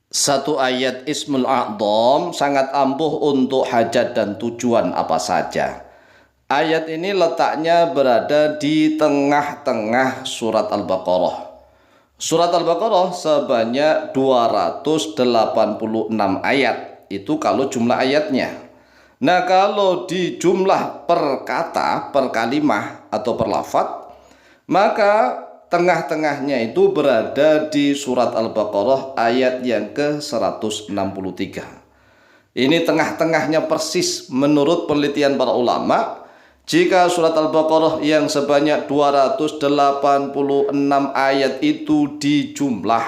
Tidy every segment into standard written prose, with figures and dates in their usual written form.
Satu ayat Ismul A'dham sangat ampuh untuk hajat dan tujuan apa saja. Ayat ini letaknya berada di tengah-tengah surat Al-Baqarah. Surat Al-Baqarah sebanyak 286 ayat. Itu kalau jumlah ayatnya. Nah, kalau di jumlah per kata, per kalimah atau per lafadz, maka tengah-tengahnya itu berada di surat Al-Baqarah ayat yang ke-163. Ini tengah-tengahnya persis menurut penelitian para ulama. Jika surat Al-Baqarah yang sebanyak 286 ayat itu dijumlah,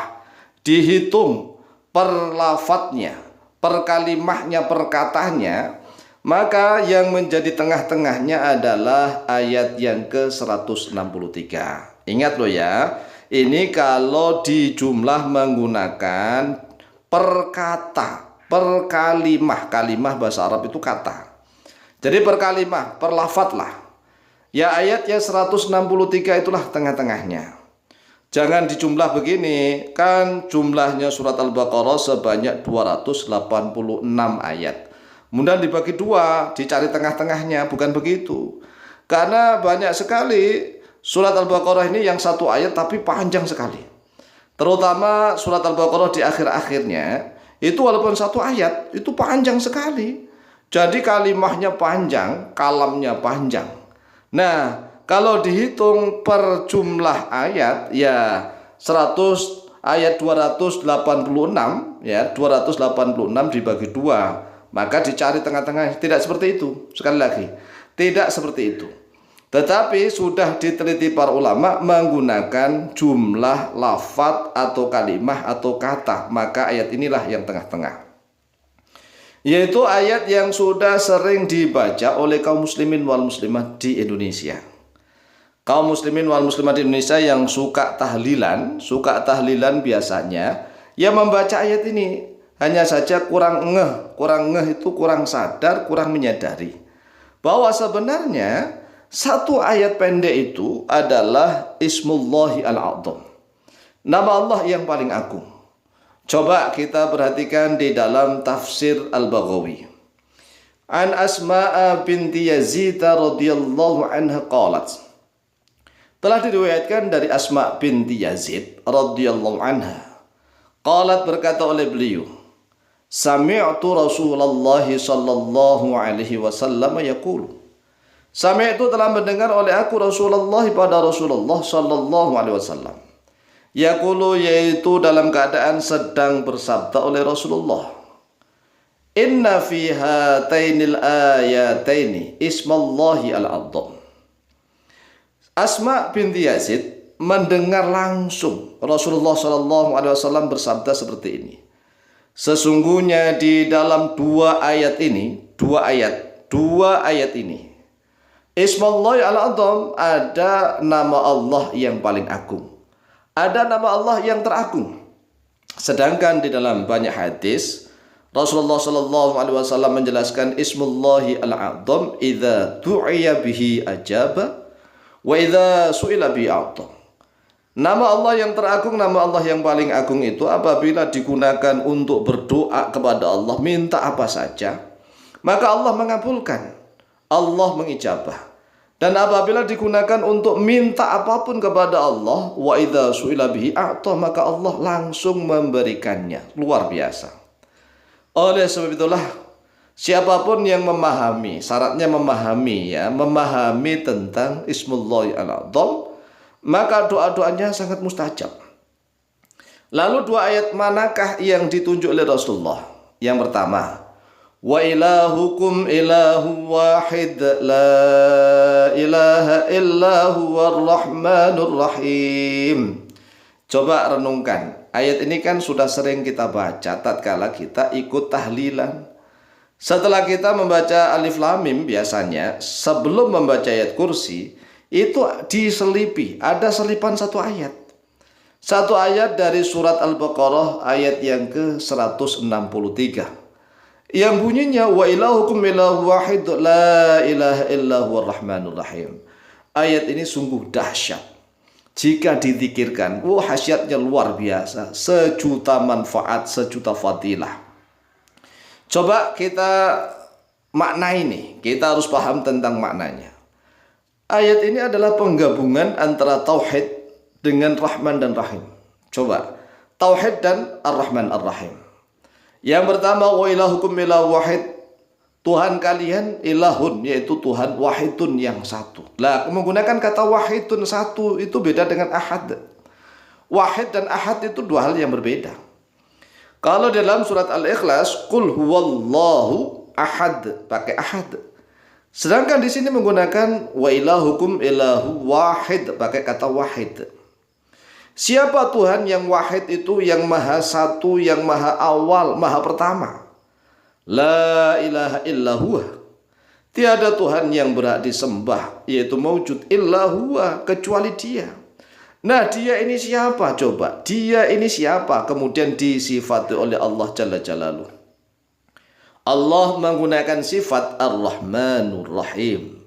dihitung per lafadznya, per kalimahnya, per katanya, maka yang menjadi tengah-tengahnya adalah ayat yang ke-163. Ingat loh ya, ini kalau dijumlah menggunakan per kata, per kalimah. Kalimah bahasa Arab itu kata. Jadi per kalimah, per lafadz lah. Ya ayatnya 163 itulah tengah-tengahnya. Jangan dijumlah begini, kan jumlahnya surat Al-Baqarah sebanyak 286 ayat. Kemudian dibagi dua, dicari tengah-tengahnya, bukan begitu. Karena banyak sekali surat Al-Baqarah ini yang satu ayat tapi panjang sekali. Terutama surat Al-Baqarah di akhir-akhirnya, itu walaupun satu ayat, itu panjang sekali. Jadi kalimahnya panjang, kalamnya panjang. Nah, kalau dihitung per jumlah ayat, ya 100 ayat 286, ya 286 dibagi dua, maka dicari tengah-tengah. Tidak seperti itu. Sekali lagi, tidak seperti itu. Tetapi sudah diteliti para ulama menggunakan jumlah lafadz atau kalimah atau kata. Maka ayat inilah yang tengah-tengah. Yaitu ayat yang sudah sering dibaca oleh kaum muslimin wal muslimat di Indonesia. Kaum muslimin wal muslimat di Indonesia yang suka tahlilan biasanya, ya membaca ayat ini. Hanya saja kurang ngeh itu kurang sadar, kurang menyadari bahwa sebenarnya satu ayat pendek itu adalah Ismullahi Al-A'dham, nama Allah yang paling agung. Coba kita perhatikan di dalam tafsir Al-Baghawi. An Asma'a binti Yazid radhiyallahu anha qalat. Telah diriwayatkan dari Asma binti Yazid radhiyallahu anha. Qalat, berkata oleh beliau, sami'tu Rasulullah sallallahu alaihi wasallam yaqulu. Sami'tu, telah mendengar oleh aku Rasulullah pada Rasulullah sallallahu alaihi wasallam. Yaqulu, yaitu dalam keadaan sedang bersabda oleh Rasulullah, inna fi hatainil ayataini ismallahi al-a'dham. Asma binti Yazid mendengar langsung Rasulullah sallallahu alaihi wasallam bersabda seperti ini. Sesungguhnya di dalam dua ayat ini, Ismallahi al-A'dham, ada nama Allah yang paling agung, ada nama Allah yang teragung. Sedangkan di dalam banyak hadis Rasulullah sallallahu alaihi wasallam menjelaskan Ismullahi al-A'dham idza du'iya bihi ajaba wa idza su'ila bihi a'ta. Nama Allah yang teragung, nama Allah yang paling agung itu apabila digunakan untuk berdoa kepada Allah, minta apa saja, maka Allah mengabulkan, Allah mengijabah. Dan apabila digunakan untuk minta apapun kepada Allah, wa idza su'ila bihi a'ta, maka Allah langsung memberikannya. Luar biasa. Oleh sebab itulah, siapapun yang memahami, syaratnya memahami tentang Ismullahi al-A'dham, maka doa-doanya sangat mustajab. Lalu dua ayat manakah yang ditunjuk oleh Rasulullah? Yang pertama, wa ilahukum ilahu wahid la ilaha illa huwar rahmanur rahim. Coba renungkan, ayat ini kan sudah sering kita baca tatkala kita ikut tahlilan. Setelah kita membaca Alif Lam Mim, biasanya sebelum membaca ayat kursi itu diselipi, ada selipan satu ayat. Satu ayat dari surat Al-Baqarah ayat yang ke-163. Yang bunyinya wa ilahukum ilahu wahid la ilaha illa huwar rahmanur rahim. Ayat ini sungguh dahsyat. jika dizikirkan, khasiatnya luar biasa, sejuta manfaat, sejuta fadilah. Coba kita maknai nih, kita harus paham tentang maknanya. Ayat ini adalah penggabungan antara tauhid dengan Rahman dan Rahim. Coba, tauhid dan Ar-Rahman Ar-Rahim. Yang pertama, wa ilahukum ilah wahid. Tuhan kalian ilahun, yaitu Tuhan wahidun yang satu. Lah, menggunakan kata wahidun satu itu beda dengan ahad. Wahid dan ahad itu dua hal yang berbeda. Kalau dalam surat Al-Ikhlas, qul huwallahu ahad, pakai ahad. Sedangkan di sini menggunakan wa ilahukum ilahu wahid, pakai kata wahid. Siapa Tuhan yang wahid itu? Yang maha satu, yang maha awal, maha pertama. La ilaha illa huwa. Tiada Tuhan yang berhak disembah, yaitu mawjud illa huwa, kecuali Dia. Nah, Dia ini siapa? Coba, Dia ini siapa? Kemudian disifati oleh Allah Jalla Jalaluh. Allah menggunakan sifat Ar-Rahmanur Rahim.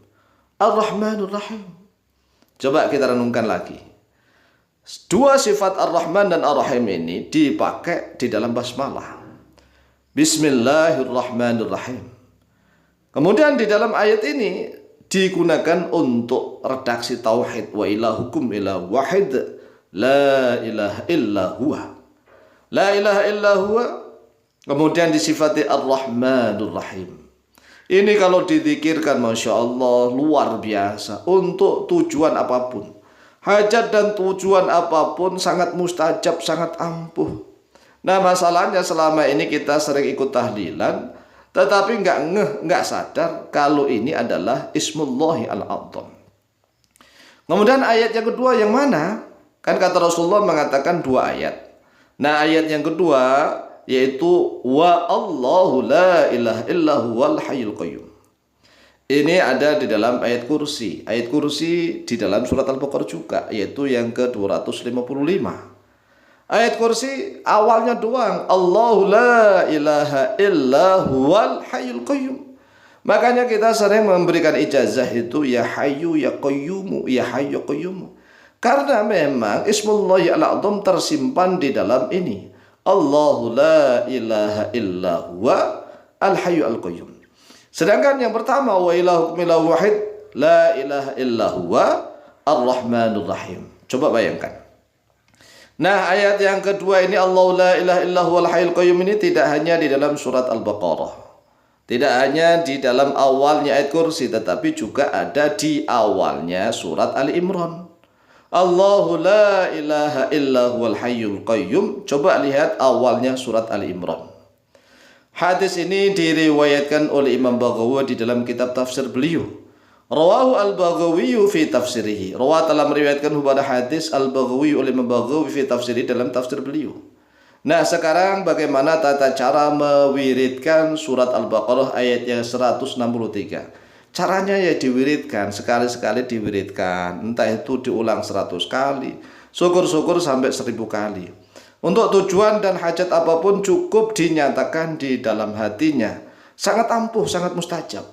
Ar-Rahmanur Rahim. Coba kita renungkan lagi. Dua sifat Ar-Rahman dan Ar-Rahim ini dipakai di dalam basmalah. Bismillahirrahmanirrahim. Kemudian di dalam ayat ini digunakan untuk redaksi tauhid. Wa ilahukum ilah wahid. La ilaha illa huwa. La ilaha illa huwa. Kemudian disifati Ar-Rahmanur Rahim. Ini kalau dizikirkan, Masya Allah, luar biasa. Untuk tujuan apapun, hajat dan tujuan apapun, sangat mustajab, sangat ampuh. Nah, masalahnya selama ini kita sering ikut tahlilan, tetapi nggak sadar kalau ini adalah Ismullahi al-A'zam. Kemudian ayat yang kedua yang mana? Kan kata Rasulullah mengatakan dua ayat. Nah, ayat yang kedua yaitu wa Allahu la ilaha illa huwal hayyul qayyum. Ini ada di dalam ayat kursi. Ayat kursi di dalam surat Al-Baqarah juga, yaitu yang ke-255. Ayat kursi awalnya doang, Allahu la ilaha illa huwal hayyul qayyum. Makanya kita sering memberikan ijazah itu ya hayyu ya qayyumu, ya hayyu qayyumu. Karena memang Ismullahi al-A'zam tersimpan di dalam ini. Allahu la ilaha illa huwa al-hayyu al-qayyum. Sedangkan yang pertama wa ilahukum ilahu wahid la ilaha illa huwa ar-Rahmanur Rahim. Coba bayangkan. Nah, ayat yang kedua ini Allahu la ilaha illa huwal hayyul qayyum ini tidak hanya di dalam surat Al-Baqarah. Tidak hanya di dalam awalnya ayat kursi, tetapi juga ada di awalnya surat Ali Imran. Allahu la ilaha illa huwal hayyul qayyum. Coba lihat awalnya surat Ali Imran. Hadis ini diriwayatkan oleh Imam Baghawi di dalam kitab tafsir beliau. Rawahu al-Baghawi fi tafsirihi. Rawat telah meriwayatkan hubungan hadis al-Baghawi oleh Imam Baghawi fi tafsirihi dalam tafsir beliau. Nah, sekarang bagaimana tata cara mewiridkan surat Al-Baqarah ayat yang 163? Caranya ya diwiridkan, sekali-sekali diwiridkan. Entah itu diulang 100 kali, syukur-syukur sampai 1000 kali. Untuk tujuan dan hajat apapun cukup dinyatakan di dalam hatinya. Sangat ampuh, sangat mustajab.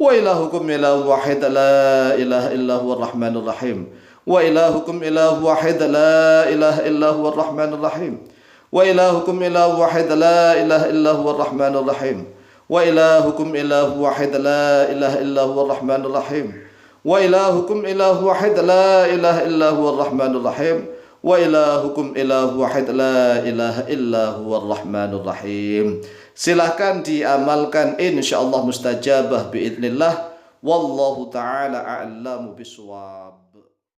Wa ilahukum ilahu wahid la ilaha illa huwa ar-Rahmanur Rahim. Wa ilahukum ilahu wahid la ilaha illa huwa ar-Rahmanur Rahim. Wa ilahukum ilahu wahid la ilaha illa huwa ar-Rahmanur Rahim. Wa ilahukum ilahu wahid la ilaha illa huwa ar-Rahmanur Rahim. Wa ilahukum ilahu wahid la ilaha illa huwa ar-Rahmanur Rahim. Wa ilahukum ilahu wahid la ilaha illa huwa ar-Rahmanur Rahim. Silahkan diamalkan, insyaallah mustajabah biidznillah. Wallahu ta'ala a'lamu biswab.